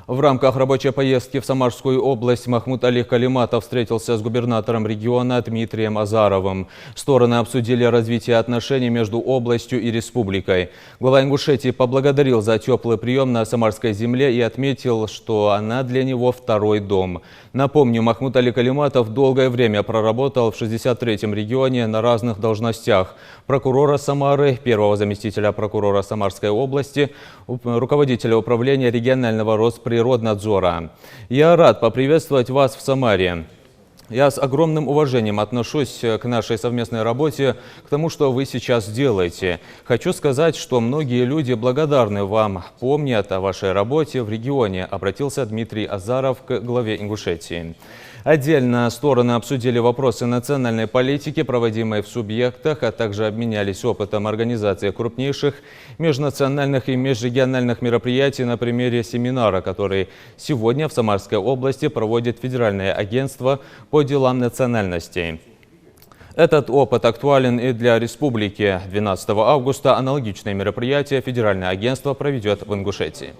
В рамках рабочей поездки в Самарскую область Махмуд Али Калиматов встретился с губернатором региона Дмитрием Азаровым. Стороны обсудили развитие отношений между областью и республикой. Глава Ингушетии поблагодарил за теплый прием на Самарской земле и отметил, что она для него второй дом. Напомню, Махмуд Али Калиматов долгое время проработал в 63-м регионе на разных должностях: прокурора Самары, первого заместителя прокурора Самарской области, руководителя управления регионального Росприроднадзора. Я рад поприветствовать вас в Самаре. Я с огромным уважением отношусь к нашей совместной работе, к тому, что вы сейчас делаете. Хочу сказать, что многие люди благодарны вам, помнят о вашей работе в регионе, обратился Дмитрий Азаров к главе Ингушетии. Отдельно стороны обсудили вопросы национальной политики, проводимой в субъектах, а также обменялись опытом организации крупнейших межнациональных и межрегиональных мероприятий на примере семинара, который сегодня в Самарской области проводит Федеральное агентство по делам национальностей. Этот опыт актуален и для республики. 12 августа аналогичное мероприятие Федеральное агентство проведет в Ингушетии.